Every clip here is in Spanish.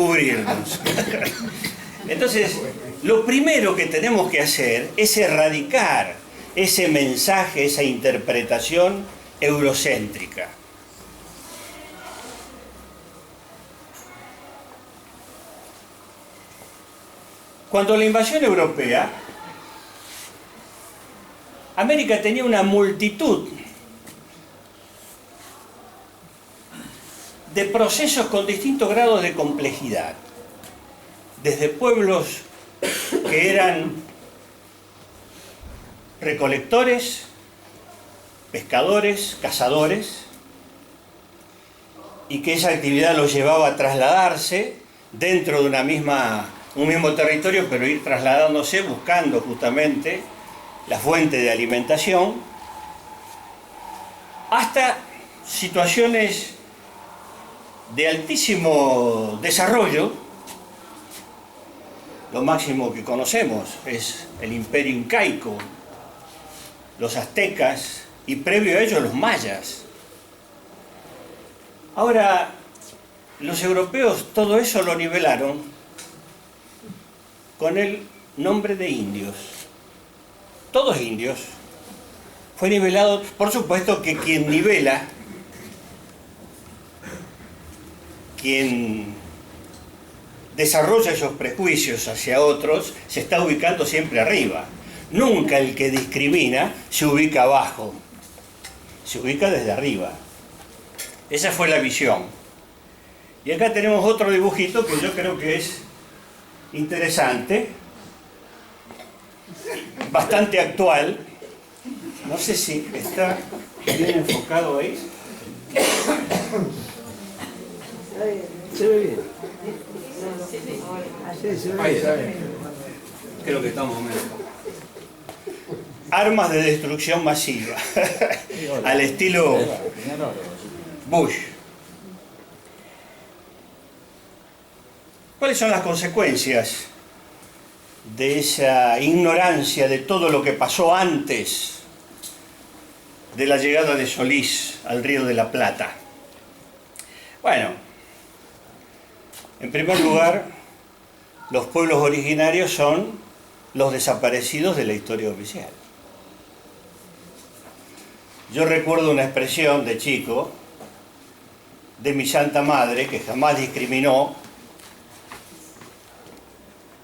cubrirnos. Entonces, lo primero que tenemos que hacer es erradicar ese mensaje, esa interpretación eurocéntrica. Cuando la invasión europea, América tenía una multitud de procesos con distintos grados de complejidad, desde pueblos que eran recolectores, pescadores, cazadores, y que esa actividad los llevaba a trasladarse dentro de un mismo territorio, pero ir trasladándose buscando justamente la fuente de alimentación, hasta situaciones de altísimo desarrollo. Lo máximo que conocemos es el imperio incaico, los aztecas y previo a ello los mayas. Ahora, los europeos todo eso lo nivelaron con el nombre de indios. Todos indios. Fue nivelado, por supuesto que quien nivela, quien desarrolla esos prejuicios hacia otros, se está ubicando siempre arriba. Nunca el que discrimina se ubica abajo, se ubica desde arriba. Esa fue la visión. Y acá tenemos otro dibujito que yo creo que es interesante, bastante actual. No sé si está bien enfocado ahí. Se ve bien. Sí, se ve bien. Creo que estamos menos. Armas de destrucción masiva, al estilo Bush. ¿Cuáles son las consecuencias de esa ignorancia de todo lo que pasó antes de la llegada de Solís al Río de la Plata? Bueno, en primer lugar, los pueblos originarios son los desaparecidos de la historia oficial. Yo recuerdo una expresión de chico de mi santa madre, que jamás discriminó,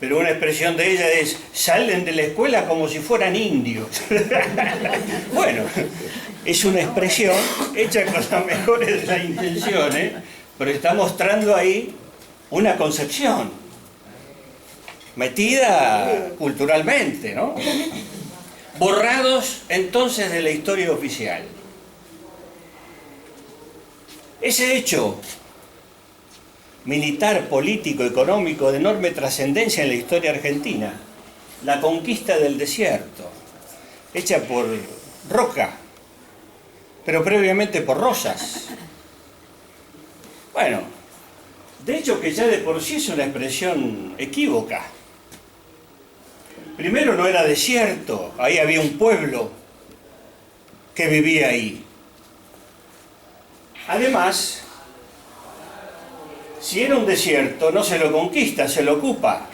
pero una expresión de ella es: salen de la escuela como si fueran indios. Bueno, es una expresión hecha con las mejores de las intenciones, pero está mostrando ahí una concepción metida culturalmente, ¿no? Borrados entonces de la historia oficial. Ese hecho militar, político, económico de enorme trascendencia en la historia argentina, la conquista del desierto, hecha por Roca, pero previamente por Rosas. Bueno, de hecho que ya de por sí es una expresión equívoca. Primero no era desierto, ahí había un pueblo que vivía ahí. Además, si era un desierto, no se lo conquista, se lo ocupa.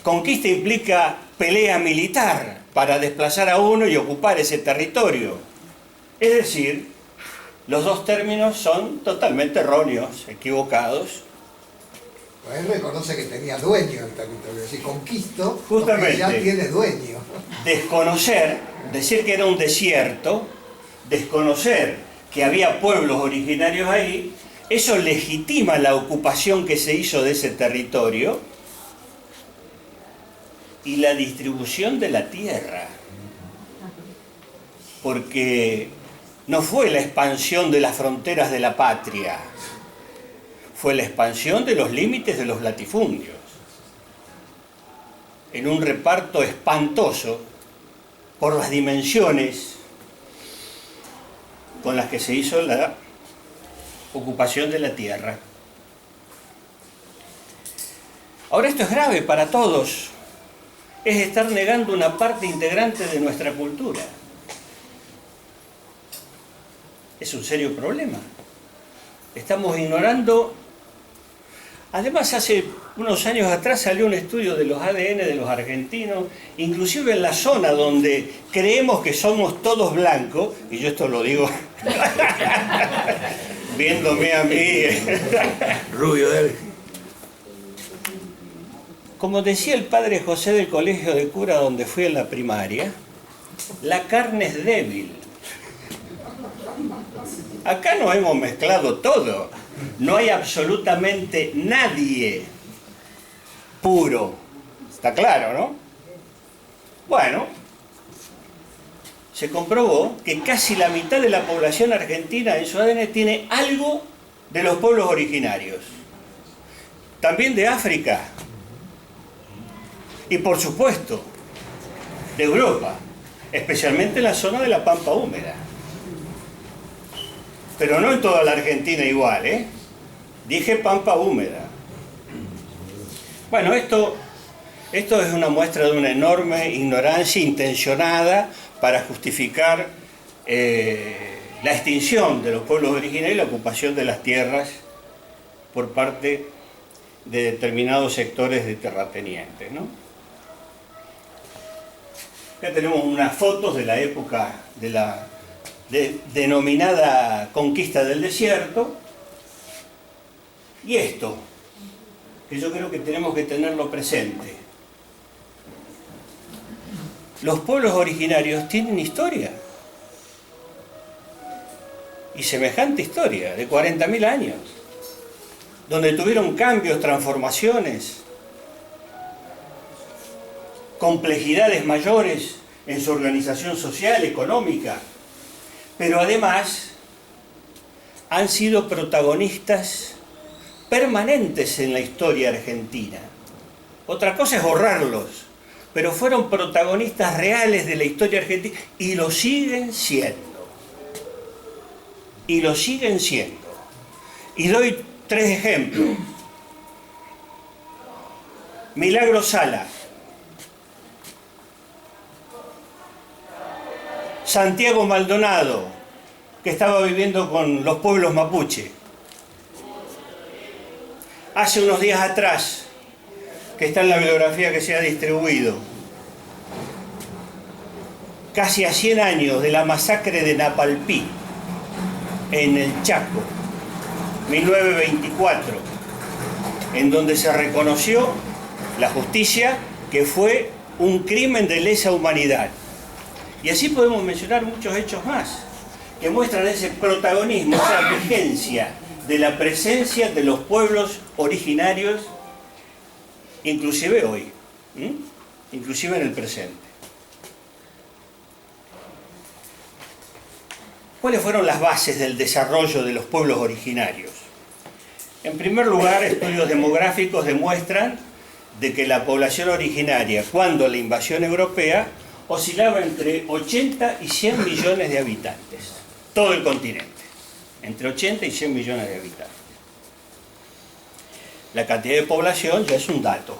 Conquista implica pelea militar para desplazar a uno y ocupar ese territorio. Es decir, los dos términos son totalmente erróneos, equivocados. Él reconoce que tenía dueño el territorio, si conquisto, Justamente, ya tiene dueño. Desconocer, decir que era un desierto, desconocer que había pueblos originarios ahí, eso legitima la ocupación que se hizo de ese territorio y la distribución de la tierra. Porque no fue la expansión de las fronteras de la patria, fue la expansión de los límites de los latifundios, en un reparto espantoso por las dimensiones con las que se hizo la ocupación de la tierra. Ahora, esto es grave para todos, es estar negando una parte integrante de nuestra cultura. Es un serio problema. Estamos ignorando Además, hace unos años atrás salió un estudio de los ADN de los argentinos, inclusive en la zona donde creemos que somos todos blancos, y yo esto lo digo viéndome a mí. Rubio de él. Como decía el padre José del colegio de cura donde fui en la primaria, la carne es débil. Acá nos hemos mezclado todo. No hay absolutamente nadie puro. Está claro, ¿no? Bueno, se comprobó que casi la mitad de la población argentina en su ADN tiene algo de los pueblos originarios. También de África. Y por supuesto, de Europa, especialmente en la zona de la Pampa húmeda. Pero no en toda la Argentina igual, ¿eh? Dije Pampa húmeda. Bueno, esto es una muestra de una enorme ignorancia intencionada para justificar la extinción de los pueblos originarios y la ocupación de las tierras por parte de determinados sectores de terratenientes, ¿no? Acá tenemos unas fotos de la época de la denominada conquista del desierto. Y esto, que yo creo que tenemos que tenerlo presente. Los pueblos originarios tienen historia. Y semejante historia, de 40.000 años. Donde tuvieron cambios, transformaciones, complejidades mayores en su organización social, económica, pero además han sido protagonistas permanentes en la historia argentina. Otra cosa es borrarlos, pero fueron protagonistas reales de la historia argentina y lo siguen siendo. Y lo siguen siendo. Y doy 3 ejemplos. Milagro Sala, Santiago Maldonado, que estaba viviendo con los pueblos mapuche. Hace unos días atrás, que está en la bibliografía que se ha distribuido, casi a 100 años de la masacre de Napalpí, en el Chaco, 1924, en donde se reconoció la justicia que fue un crimen de lesa humanidad. Y así podemos mencionar muchos hechos más, que muestran ese protagonismo, esa vigencia de la presencia de los pueblos originarios, inclusive hoy, inclusive en el presente. ¿Cuáles fueron las bases del desarrollo de los pueblos originarios? En primer lugar, estudios demográficos demuestran de que la población originaria, cuando la invasión europea, oscilaba entre 80 y 100 millones de habitantes. Todo el continente. Entre 80 y 100 millones de habitantes. La cantidad de población ya es un dato.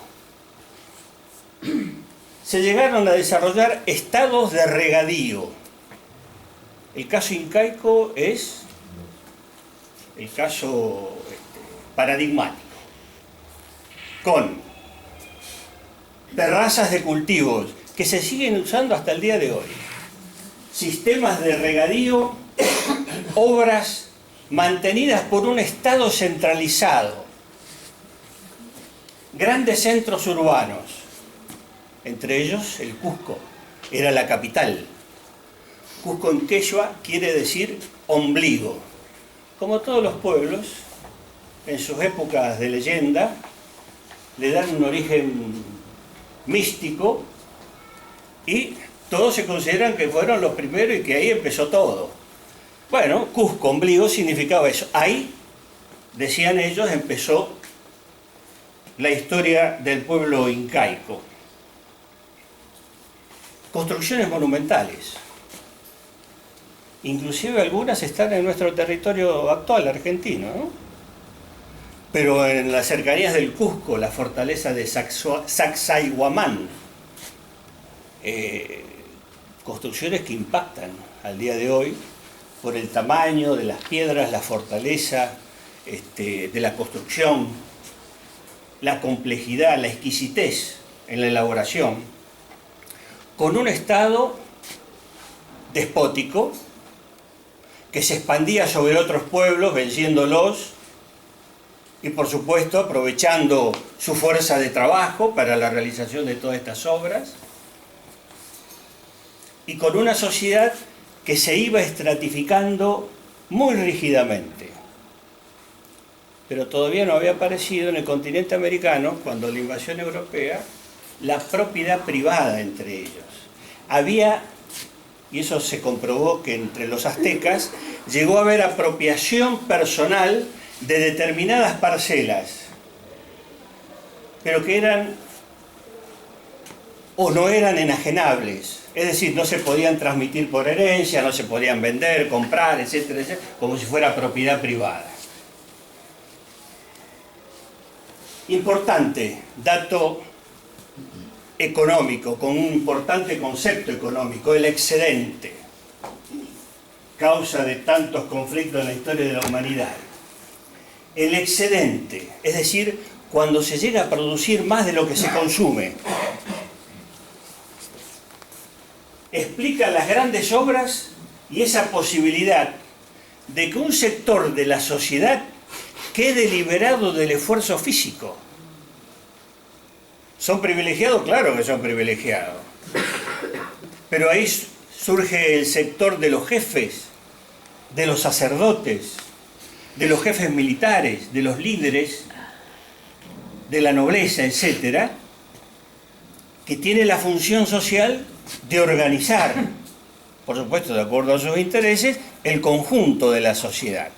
Se llegaron a desarrollar estados de regadío. El caso incaico es el caso paradigmático. Con terrazas de cultivos que se siguen usando hasta el día de hoy. Sistemas de regadío, obras mantenidas por un Estado centralizado. Grandes centros urbanos, entre ellos el Cusco, era la capital. Cusco en quechua quiere decir ombligo. Como todos los pueblos, en sus épocas de leyenda, le dan un origen místico y todos se consideran que fueron los primeros y que ahí empezó todo. Bueno, Cusco, ombligo, significaba eso. Ahí, decían ellos, empezó la historia del pueblo incaico. Construcciones monumentales. Inclusive algunas están en nuestro territorio actual, argentino, ¿no? Pero en las cercanías del Cusco, la fortaleza de Sacsayhuamán, construcciones que impactan al día de hoy por el tamaño de las piedras, la fortaleza de la construcción. la complejidad, la exquisitez en la elaboración, con un Estado despótico que se expandía sobre otros pueblos, venciéndolos y, por supuesto, aprovechando su fuerza de trabajo para la realización de todas estas obras, y con una sociedad que se iba estratificando muy rígidamente. Pero todavía no había aparecido en el continente americano, cuando la invasión europea, la propiedad privada entre ellos. Había, y eso se comprobó, que entre los aztecas llegó a haber apropiación personal de determinadas parcelas, pero que eran o no eran enajenables, es decir, no se podían transmitir por herencia, no se podían vender, comprar, etcétera, etcétera, como si fuera propiedad privada. Importante dato económico, con un importante concepto económico, el excedente, causa de tantos conflictos en la historia de la humanidad. El excedente, es decir, cuando se llega a producir más de lo que se consume, explica las grandes obras y esa posibilidad de que un sector de la sociedad quede liberado del esfuerzo físico. ¿Son privilegiados? Claro que son privilegiados. Pero ahí surge el sector de los jefes, de los sacerdotes, de los jefes militares, de los líderes, de la nobleza, etcétera, que tiene la función social de organizar, por supuesto de acuerdo a sus intereses, el conjunto de la sociedad.